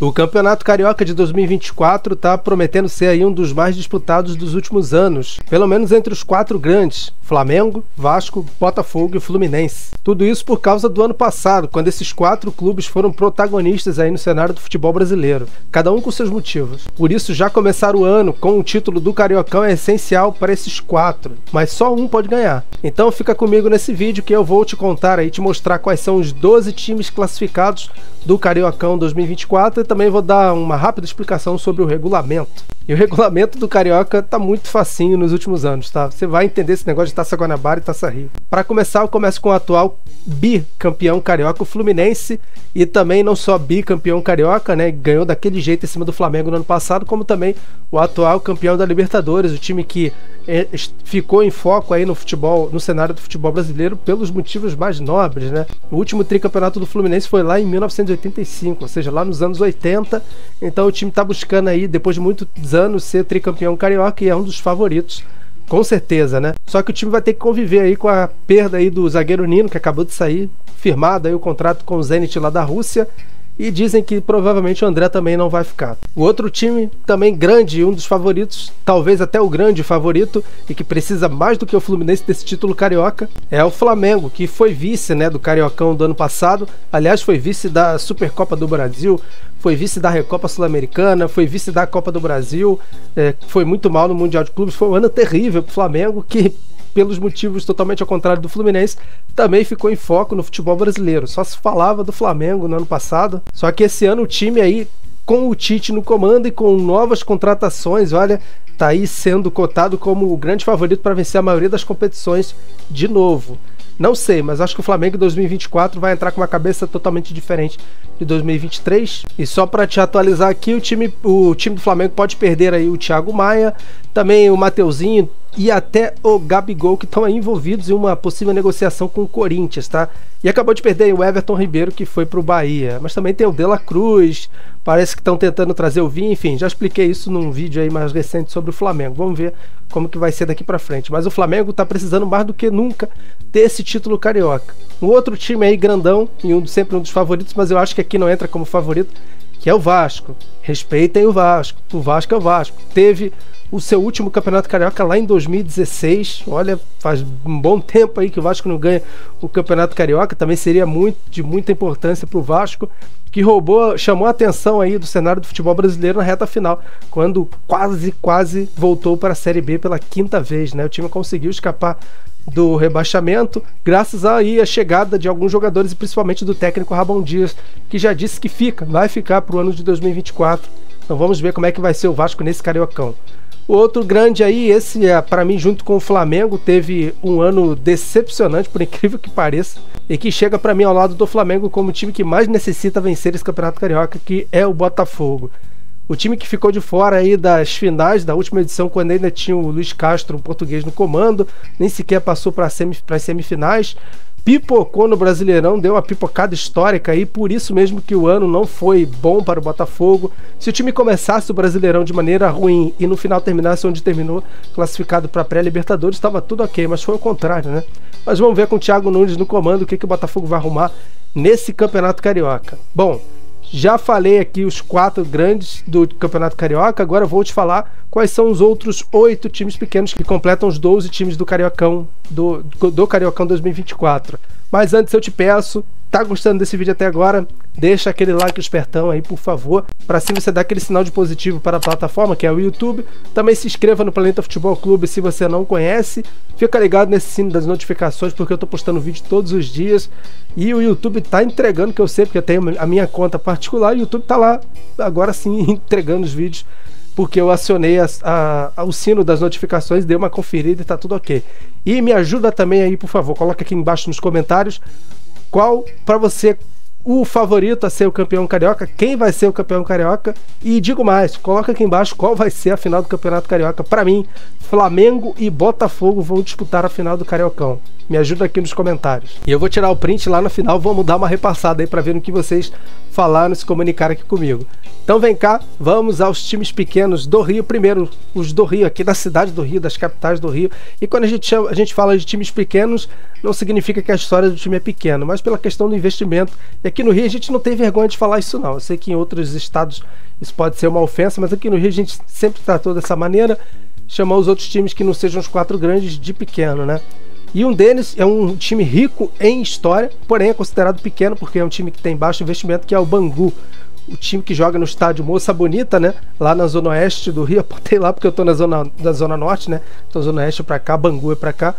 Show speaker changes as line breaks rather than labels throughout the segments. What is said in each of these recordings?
O Campeonato Carioca de 2024 está prometendo ser aí um dos mais disputados dos últimos anos, pelo menos entre os 4 grandes: Flamengo, Vasco, Botafogo e Fluminense. Tudo isso por causa do ano passado, quando esses 4 clubes foram protagonistas aí no cenário do futebol brasileiro, cada um com seus motivos. Por isso, já começar o ano com o título do Cariocão é essencial para esses 4, mas só um pode ganhar. Então fica comigo nesse vídeo que eu vou te contar aí, te mostrar quais são os 12 times classificados do Cariocão 2024 e também vou dar uma rápida explicação sobre o regulamento. E o regulamento do Carioca tá muito facinho nos últimos anos, tá? Você vai entender esse negócio de Taça Guanabara e Taça Rio. Para começar, eu começo com o atual bicampeão carioca, o Fluminense, e também não só bicampeão carioca, né? Ganhou daquele jeito em cima do Flamengo no ano passado, como também o atual campeão da Libertadores, o time que ficou em foco aí no futebol, no cenário do futebol brasileiro pelos motivos mais nobres, né? O último tricampeonato do Fluminense foi lá em 1985, ou seja, lá nos anos 80. Então o time tá buscando aí, depois de muitos anos, ser tricampeão carioca e é um dos favoritos, com certeza, né? Só que o time vai ter que conviver aí com a perda aí do zagueiro Nino, que acabou de sair, firmado aí o contrato com o Zenit lá da Rússia. E dizem que provavelmente o André também não vai ficar. O outro time, também grande, um dos favoritos, talvez até o grande favorito, e que precisa mais do que o Fluminense desse título carioca, é o Flamengo, que foi vice, né, do Cariocão do ano passado. Aliás, foi vice da Supercopa do Brasil, foi vice da Recopa Sul-Americana, foi vice da Copa do Brasil, foi muito mal no Mundial de Clubes. Foi um ano terrível para o Flamengo, que, pelos motivos totalmente ao contrário do Fluminense, também ficou em foco no futebol brasileiro. Só se falava do Flamengo no ano passado. Só que esse ano o time aí, com o Tite no comando e com novas contratações, olha, tá aí sendo cotado como o grande favorito para vencer a maioria das competições de novo. Não sei, mas acho que o Flamengo em 2024 vai entrar com uma cabeça totalmente diferente de 2023. E só para te atualizar aqui, o time do Flamengo pode perder aí o Thiago Maia, também o Mateuzinho e até o Gabigol, que estão aí envolvidos em uma possível negociação com o Corinthians, tá? E acabou de perder o Everton Ribeiro, que foi pro Bahia. Mas também tem o De La Cruz, parece que estão tentando trazer o Vinha, enfim, já expliquei isso num vídeo aí mais recente sobre o Flamengo. Vamos ver como que vai ser daqui pra frente. Mas o Flamengo tá precisando mais do que nunca ter esse título carioca. Um outro time aí grandão, e sempre um dos favoritos, mas eu acho que aqui não entra como favorito, que é o Vasco. Respeitem o Vasco. O Vasco é o Vasco. Teve o seu último campeonato carioca lá em 2016. Olha, faz um bom tempo aí que o Vasco não ganha o campeonato carioca. Também seria de muita importância para o Vasco, que chamou a atenção aí do cenário do futebol brasileiro na reta final, quando quase voltou para a Série B pela 5ª vez, né? O time conseguiu escapar do rebaixamento graças aí à chegada de alguns jogadores e principalmente do técnico Ramon Dias, que já disse que vai ficar para o ano de 2024. Então vamos ver como é que vai ser o Vasco nesse Cariocão. O outro grande aí, esse para mim, junto com o Flamengo, teve um ano decepcionante, por incrível que pareça, e que chega para mim ao lado do Flamengo como o time que mais necessita vencer esse Campeonato Carioca, que é o Botafogo. O time que ficou de fora aí das finais da última edição, quando ainda tinha o Luiz Castro, o português, no comando, nem sequer passou para as semifinais, pipocou no Brasileirão, deu uma pipocada histórica aí, por isso mesmo que o ano não foi bom para o Botafogo. Se o time começasse o Brasileirão de maneira ruim e no final terminasse onde terminou, classificado para a pré-Libertadores, estava tudo ok, mas foi o contrário, né? Mas vamos ver com o Thiago Nunes no comando o que o Botafogo vai arrumar nesse Campeonato Carioca. Bom, já falei aqui os 4 grandes do Campeonato Carioca, agora eu vou te falar quais são os outros 8 times pequenos que completam os 12 times do Cariocão, do Cariocão 2024. Mas antes eu te peço, tá gostando desse vídeo até agora? Deixa aquele like espertão aí, por favor, para assim você dar aquele sinal de positivo para a plataforma, que é o YouTube. Também se inscreva no Planeta Futebol Clube se você não conhece. Fica ligado nesse sino das notificações, porque eu tô postando vídeo todos os dias. E o YouTube tá entregando, que eu sei, porque eu tenho a minha conta particular, e o YouTube tá lá, agora sim, entregando os vídeos, porque eu acionei o sino das notificações, dei uma conferida e tá tudo ok. E me ajuda também aí, por favor, coloca aqui embaixo nos comentários qual para você o favorito a ser o campeão carioca, quem vai ser o campeão carioca, e digo mais, coloca aqui embaixo qual vai ser a final do Campeonato Carioca. Para mim, Flamengo e Botafogo vão disputar a final do Cariocão. Me ajuda aqui nos comentários. E eu vou tirar o print lá no final, vamos dar uma repassada aí para ver o que vocês falaram, se comunicaram aqui comigo. Então vem cá, vamos aos times pequenos do Rio. Primeiro, os do Rio, aqui da cidade do Rio, das capitais do Rio. E quando a gente fala de times pequenos, não significa que a história do time é pequena, mas pela questão do investimento E aqui no Rio a gente não tem vergonha de falar isso não. Eu sei que em outros estados isso pode ser uma ofensa, mas aqui no Rio a gente sempre tratou dessa maneira, chamar os outros times que não sejam os 4 grandes de pequeno, né? E um deles é um time rico em história, porém é considerado pequeno porque é um time que tem baixo investimento, que é o Bangu. O time que joga no estádio Moça Bonita, né? Lá na zona oeste do Rio. Apontei lá porque eu tô na zona norte, né? Então zona oeste é pra cá, Bangu é pra cá.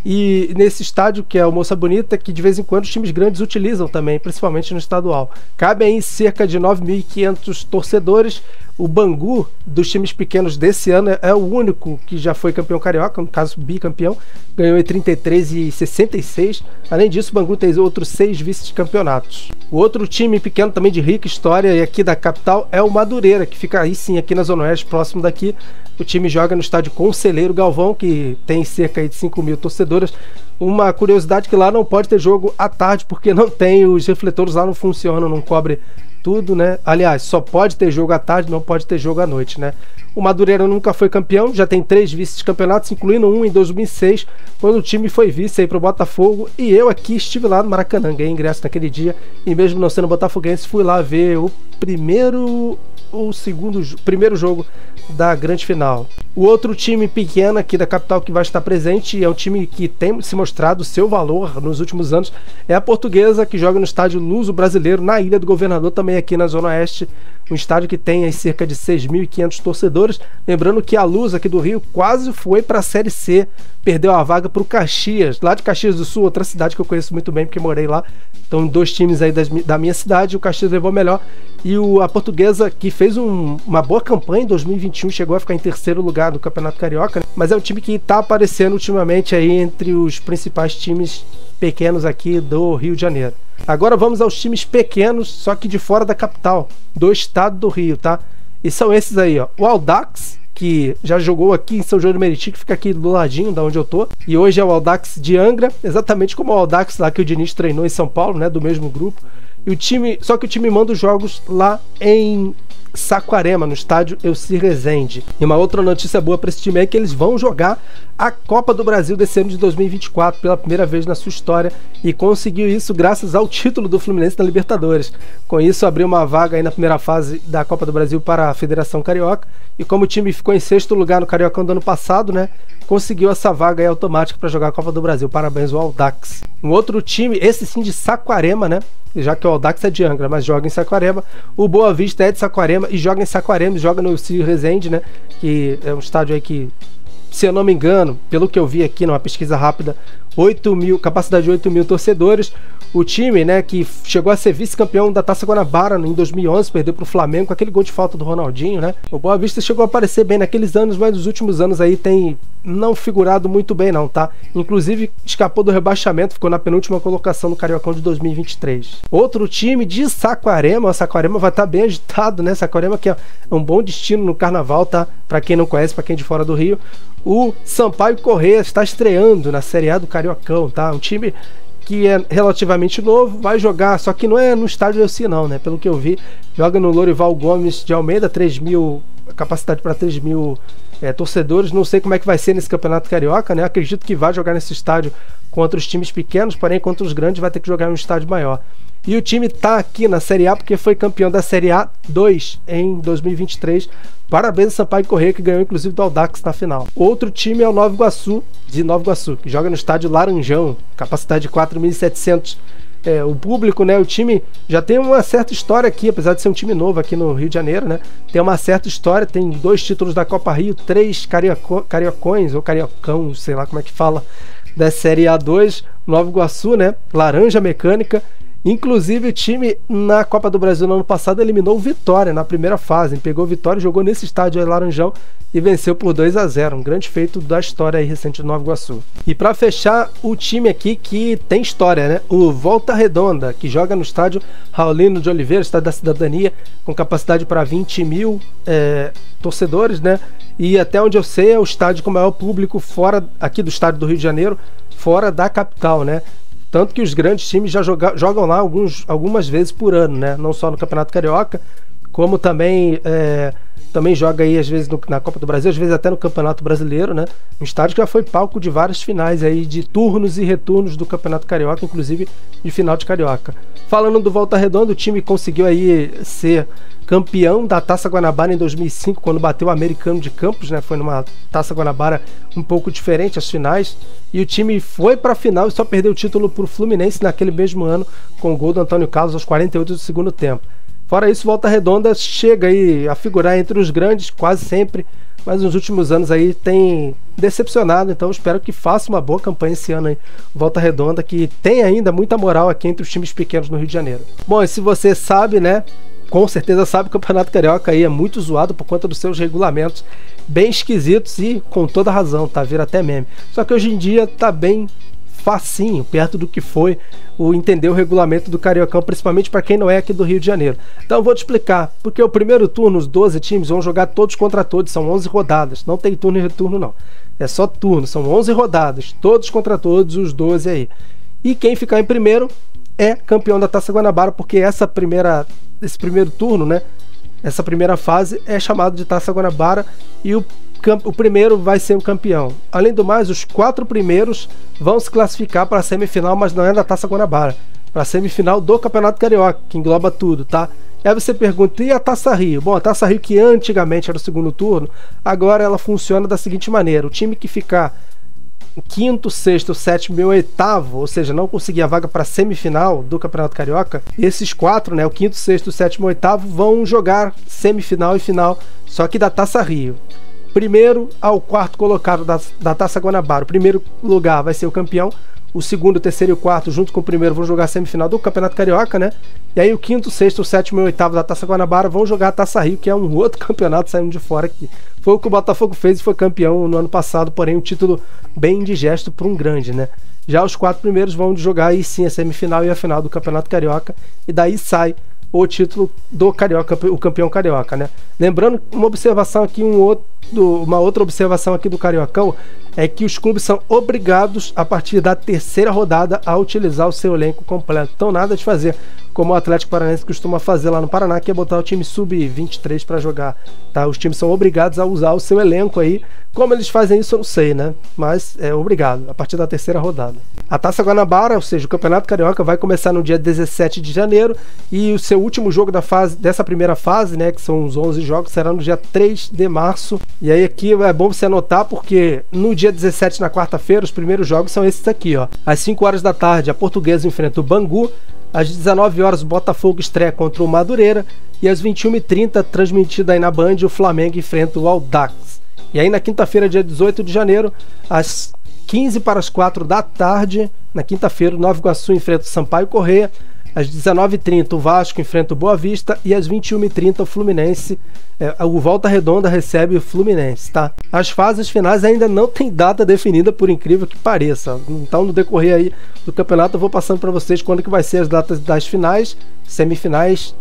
E nesse estádio, que é o Moça Bonita, que de vez em quando os times grandes utilizam também, principalmente no estadual. Cabe aí cerca de 9.500 torcedores. O Bangu, dos times pequenos desse ano, é o único que já foi campeão carioca, no caso bicampeão, ganhou em 33 e 66. Além disso, o Bangu tem outros 6 vice-campeonatos. O outro time pequeno também de rica história e aqui da capital é o Madureira, que fica aí sim, aqui na Zona Oeste, próximo daqui. O time joga no estádio Conselheiro Galvão, que tem cerca de 5.000 torcedores. Uma curiosidade que lá não pode ter jogo à tarde, porque não tem, os refletores lá não funcionam, não cobre tudo, né? Aliás, só pode ter jogo à tarde, não pode ter jogo à noite, né? O Madureira nunca foi campeão, já tem 3 vice-campeonatos, incluindo um em 2006, quando o time foi vice aí pro Botafogo, e eu aqui estive lá no Maracanã, ganhei ingresso naquele dia, e mesmo não sendo botafoguense, fui lá ver o primeiro jogo da grande final. O outro time pequeno aqui da capital que vai estar presente, e é um time que tem se mostrado seu valor nos últimos anos, é a Portuguesa, que joga no estádio Luso Brasileiro, na Ilha do Governador, também aqui na Zona Oeste, um estádio que tem aí cerca de 6.500 torcedores. Lembrando que a Luz aqui do Rio quase foi para a Série C, perdeu a vaga para o Caxias, lá de Caxias do Sul, outra cidade que eu conheço muito bem porque morei lá. Então 2 times aí da minha cidade, o Caxias levou melhor, e a Portuguesa, que fez uma boa campanha em 2021, chegou a ficar em 3º lugar do Campeonato Carioca, né? Mas é um time que está aparecendo ultimamente aí entre os principais times pequenos aqui do Rio de Janeiro. Agora vamos aos times pequenos, só que de fora da capital, do estado do Rio, tá? E são esses aí, ó. O Audax, que já jogou aqui em São João do Meriti, que fica aqui do ladinho da onde eu tô, e hoje é o Audax de Angra, exatamente como o Audax lá que o Diniz treinou em São Paulo, né, do mesmo grupo. E o time, só que o time manda os jogos lá em Saquarema, no estádio Elcir Rezende. E uma outra notícia boa para esse time é que eles vão jogar a Copa do Brasil desse ano de 2024 pela primeira vez na sua história, e conseguiu isso graças ao título do Fluminense na Libertadores. Com isso abriu uma vaga aí na primeira fase da Copa do Brasil para a Federação Carioca, e como o time ficou em 6º lugar no Cariocão do ano passado, né, conseguiu essa vaga aí automática para jogar a Copa do Brasil. Parabéns ao Audax. Um outro time, esse sim de Saquarema, né, já que o Audax é de Angra, mas joga em Saquarema. O Boa Vista é de Saquarema e joga em Saquarema, joga no Elcir Rezende, né, que é um estádio aí que, se eu não me engano, pelo que eu vi aqui numa pesquisa rápida, capacidade de 8.000 torcedores. O time, né, que chegou a ser vice-campeão da Taça Guanabara em 2011, perdeu para o Flamengo com aquele gol de falta do Ronaldinho, né? O Boa Vista chegou a aparecer bem naqueles anos, mas nos últimos anos aí tem não figurado muito bem não, tá? Inclusive escapou do rebaixamento, ficou na penúltima colocação no Cariocão de 2023. Outro time de Saquarema, o Saquarema vai estar bem agitado, né? Saquarema que é um bom destino no carnaval, tá? Para quem não conhece, para quem é de fora do Rio. O Sampaio Corrêa está estreando na Série A do Cariocão, tá? Um time que é relativamente novo, vai jogar, só que não é no estádio Elci não, né? Pelo que eu vi, joga no Lorival Gomes de Almeida, 3.000, capacidade para 3.000 torcedores. Não sei como é que vai ser nesse Campeonato Carioca, né? Acredito que vai jogar nesse estádio contra os times pequenos, porém contra os grandes vai ter que jogar em um estádio maior. E o time tá aqui na Série A porque foi campeão da Série A2 em 2023. Parabéns ao Sampaio Corrêa, que ganhou inclusive do Audax na final. Outro time é o Nova Iguaçu, de Nova Iguaçu, que joga no estádio Laranjão, capacidade de 4.700. O público, né? O time já tem uma certa história aqui, apesar de ser um time novo aqui no Rio de Janeiro, né? Tem uma certa história, tem 2 títulos da Copa Rio, 3 cariocões, ou cariocão, sei lá como é que fala, da Série A2, Nova Iguaçu, né? Laranja Mecânica. Inclusive o time na Copa do Brasil no ano passado eliminou o Vitória na primeira fase, pegou o Vitória, jogou nesse estádio aí Laranjão e venceu por 2-0, um grande feito da história aí recente do Nova Iguaçu. E para fechar, o time aqui que tem história, né? O Volta Redonda, que joga no estádio Raulino de Oliveira, estádio da Cidadania, com capacidade para 20.000 torcedores, né? E até onde eu sei é o estádio com maior público fora aqui do estado do Rio de Janeiro, fora da capital, né? Tanto que os grandes times já jogam lá algumas vezes por ano, né? Não só no Campeonato Carioca, como também também joga aí às vezes na Copa do Brasil, às vezes até no Campeonato Brasileiro, né? Um estádio que já foi palco de várias finais aí, de turnos e retornos do Campeonato Carioca, inclusive de final de Carioca. Falando do Volta Redonda, o time conseguiu aí ser campeão da Taça Guanabara em 2005, quando bateu o Americano de Campos, né? Foi numa Taça Guanabara um pouco diferente as finais, e o time foi para a final e só perdeu o título para o Fluminense naquele mesmo ano, com o gol do Antônio Carlos aos 48 do segundo tempo. Fora isso, Volta Redonda chega aí a figurar entre os grandes quase sempre, mas nos últimos anos aí tem decepcionado, então espero que faça uma boa campanha esse ano aí, Volta Redonda, que tem ainda muita moral aqui entre os times pequenos no Rio de Janeiro. Bom, e se você sabe, né, com certeza sabe que o Campeonato Carioca aí é muito zoado por conta dos seus regulamentos bem esquisitos e com toda razão, tá? Vira até meme. Só que hoje em dia tá bem facinho, perto do que foi o entender o regulamento do Cariocão, principalmente para quem não é aqui do Rio de Janeiro. Então eu vou te explicar, porque o primeiro turno, os 12 times vão jogar todos contra todos, são 11 rodadas, não tem turno e retorno não, é só turno, são 11 rodadas, todos contra todos, os 12 aí. E quem ficar em primeiro é campeão da Taça Guanabara, porque esse primeiro turno, né, essa primeira fase é chamado de Taça Guanabara e o primeiro vai ser o campeão. Além do mais, os 4 primeiros vão se classificar para a semifinal, mas não é da Taça Guanabara, para a semifinal do Campeonato Carioca, que engloba tudo, tá? E aí você pergunta, e a Taça Rio? Bom, a Taça Rio, que antigamente era o segundo turno, agora ela funciona da seguinte maneira: o time que ficar em quinto, sexto, sétimo e oitavo, ou seja, não conseguir a vaga para a semifinal do Campeonato Carioca, esses 4, né, o quinto, sexto, sétimo e oitavo, vão jogar semifinal e final, só que da Taça Rio. Primeiro ao quarto colocado da Taça Guanabara. O primeiro lugar vai ser o campeão. O segundo, o terceiro e o quarto, junto com o primeiro, vão jogar a semifinal do Campeonato Carioca, né? E aí o quinto, sexto, o sétimo e o oitavo da Taça Guanabara vão jogar a Taça Rio, que é um outro campeonato saindo de fora aqui. Foi o que o Botafogo fez e foi campeão no ano passado, porém um título bem indigesto para um grande, né? Já os 4 primeiros vão jogar aí sim a semifinal e a final do Campeonato Carioca, e daí sai o título do Carioca, o campeão carioca, né? Lembrando uma observação aqui, uma outra observação aqui do Cariocão é que os clubes são obrigados a partir da terceira rodada a utilizar o seu elenco completo. Então nada de fazer como o Atlético Paranaense costuma fazer lá no Paraná, que é botar o time sub-23 para jogar, tá? Os times são obrigados a usar o seu elenco aí. Como eles fazem isso eu não sei, né? Mas é obrigado, a partir da terceira rodada. A Taça Guanabara, ou seja, o Campeonato Carioca, vai começar no dia 17 de janeiro e o seu último jogo dessa primeira fase, né, que são os 11 jogos, será no dia 3 de março. E aí aqui é bom você anotar, porque no dia 17, na quarta-feira, os primeiros jogos são esses aqui, ó. Às 5 horas da tarde, a Portuguesa enfrenta o Bangu. Às 19 horas, o Botafogo estreia contra o Madureira. E às 21h30, transmitida aí na Band, o Flamengo enfrenta o Audax. E aí na quinta-feira, dia 18 de janeiro, às 15 para as 4 da tarde, na quinta-feira, o Nova Iguaçu enfrenta o Sampaio Corrêa. Às 19h30, o Vasco enfrenta o Boa Vista. E às 21h30, o Fluminense, o Volta Redonda recebe o Fluminense, tá? As fases finais ainda não tem data definida, por incrível que pareça. Então, no decorrer aí do campeonato, eu vou passando para vocês quando que vai ser as datas das finais, semifinais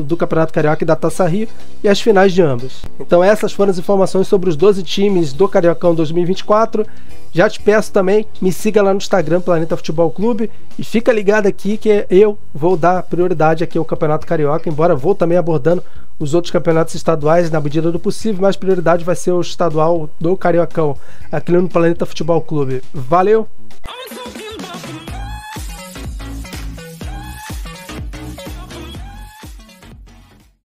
do Campeonato Carioca e da Taça Rio, e as finais de ambas. Então essas foram as informações sobre os 12 times do Cariocão 2024. Já te peço também, me siga lá no Instagram, Planeta Futebol Clube, e fica ligado aqui que eu vou dar prioridade aqui ao Campeonato Carioca, embora vou também abordando os outros campeonatos estaduais na medida do possível, mas prioridade vai ser o estadual do Cariocão aqui no Planeta Futebol Clube. Valeu!